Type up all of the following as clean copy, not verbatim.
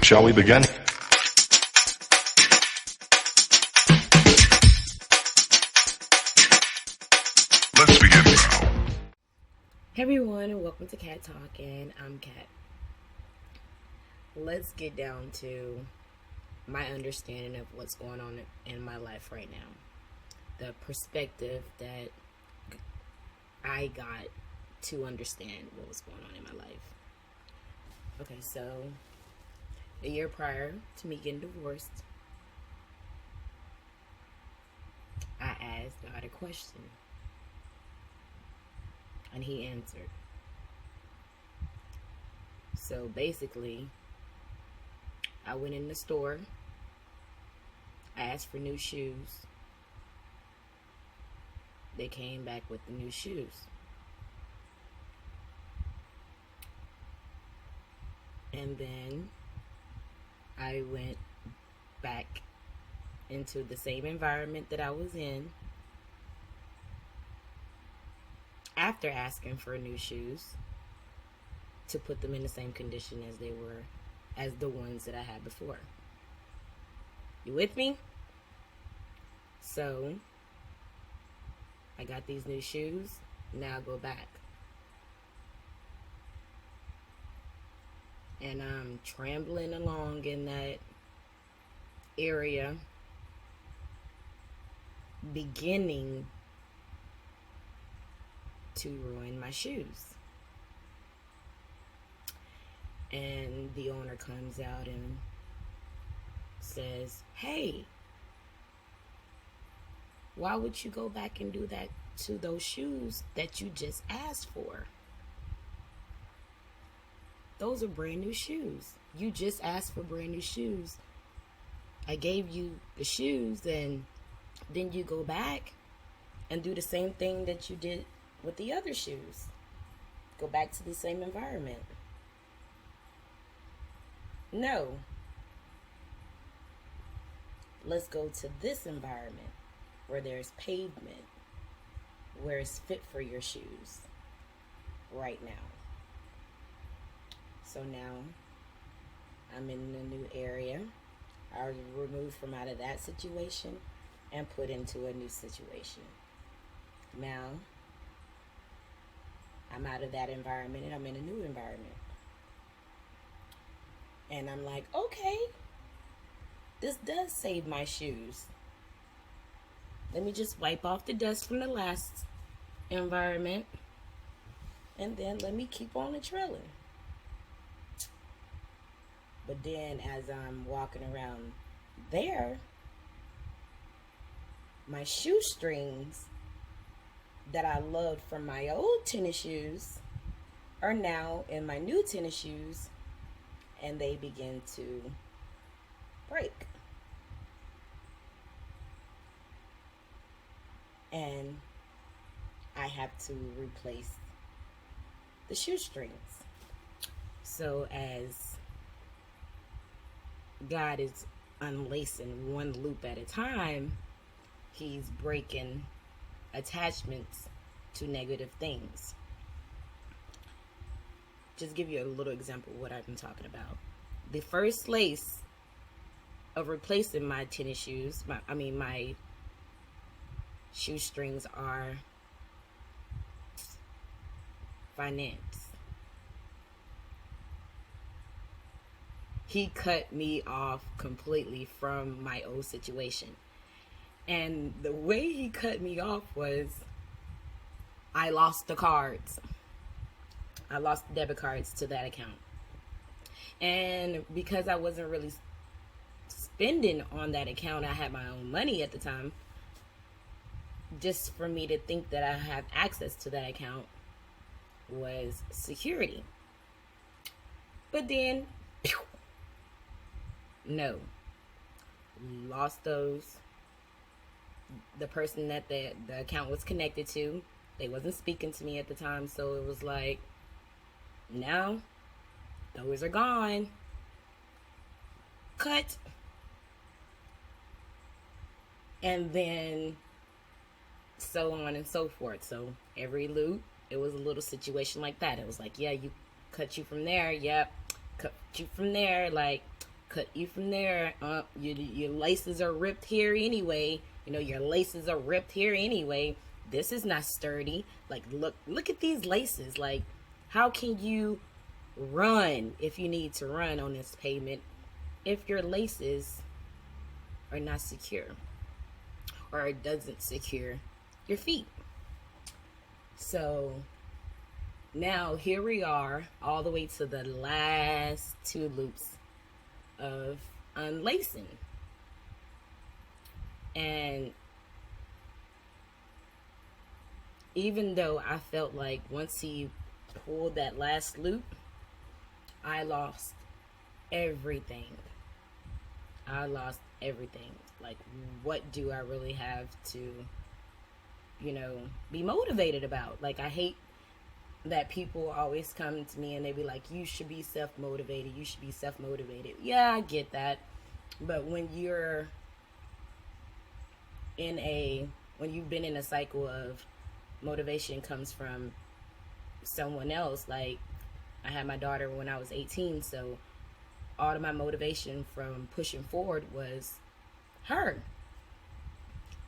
Shall we begin? Let's begin now. Hey everyone, and welcome to Cat Talk, and I'm Cat. Let's get down to my understanding of what's going on in my life right now. The perspective that I got to understand what was going on in my life. Okay, so a year prior to me getting divorced, I asked God a question, and He answered. So basically, I went in the store, I asked for new shoes. They came back with the new shoes. And then I went back into the same environment that I was in after asking for new shoes to put them in the same condition as they were, as the ones that I had before. You with me? So I got these new shoes. Now I go back. And I'm trambling along in that area, beginning to ruin my shoes. And the owner comes out and says, "Hey, why would you go back and do that to those shoes that you just asked for? Those are brand new shoes. You just asked for brand new shoes. I gave you the shoes, and then you go back and do the same thing that you did with the other shoes. Go back to the same environment." No. Let's go to this environment where there's pavement, where it's fit for your shoes right now. So now I'm in a new area. I was removed from out of that situation and put into a new situation. Now I'm out of that environment and I'm in a new environment. And I'm like, okay, this does save my shoes. Let me just wipe off the dust from the last environment, and then let me keep on trailing. But then as I'm walking around there, my shoestrings that I loved from my old tennis shoes are now in my new tennis shoes, and they begin to break. And I have to replace the shoestrings. So as God is unlacing one loop at a time, He's breaking attachments to negative things. Just give you a little example of what I've been talking about. The first lace of replacing my tennis shoes, my shoestrings, are finance. He cut me off completely from my old situation. And the way he cut me off was, I lost the cards. I lost the debit cards to that account. And because I wasn't really spending on that account, I had my own money at the time. Just for me to think that I have access to that account was security. But then, no. Lost those. The person that the account was connected to, they wasn't speaking to me at the time, so it was like, now those are gone. Cut. And then so on and so forth. So every loop, it was a little situation like that. It was like, yeah, cut you from there. Yep. Cut you from there. Like, cut you from there. Your laces are ripped here anyway. Your laces are ripped here anyway. This is not sturdy. Like, look at these laces. Like, how can you run if you need to run on this pavement if your laces are not secure, or it doesn't secure your feet? So now here we are, all the way to the last 2 loops of unlacing. And even though I felt like once he pulled that last loop, I lost everything. I lost everything. Like, what do I really have to, be motivated about? Like, I hate that people always come to me and they be like, you should be self-motivated. You should be self-motivated. Yeah, I get that. But when you're when you've been in a cycle of motivation comes from someone else, like I had my daughter when I was 18, so all of my motivation from pushing forward was her.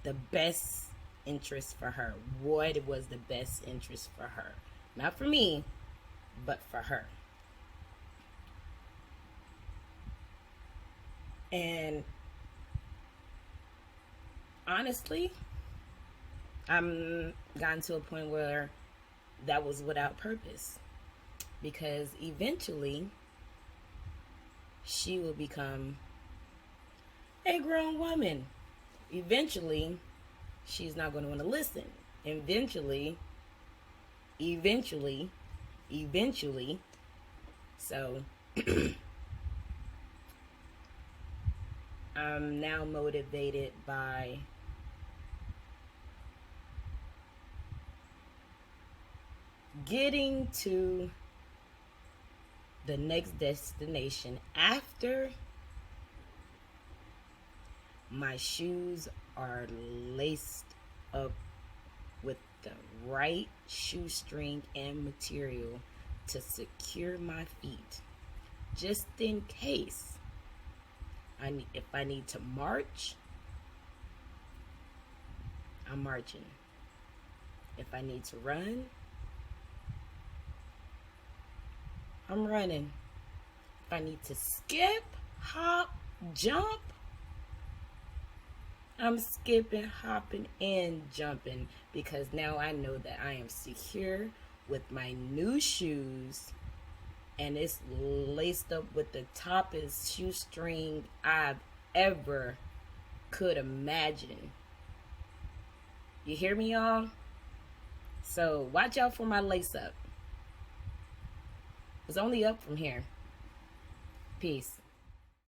The best interest for her. What was the best interest for her? Not for me, but for her. And honestly, I'm gotten to a point where that was without purpose. Because eventually, she will become a grown woman. Eventually, she's not going to want to listen. Eventually. So, I'm now motivated by getting to the next destination after my shoes are laced up with the right shoestring and material to secure my feet, just in case if I need to march, I'm marching. If I need to run, I'm running. If I need to skip, hop, jump, I'm skipping, hopping, and jumping, because now I know that I am secure with my new shoes, and it's laced up with the toppest shoestring I've ever could imagine. You hear me, y'all? So watch out for my lace up. It's only up from here. Peace.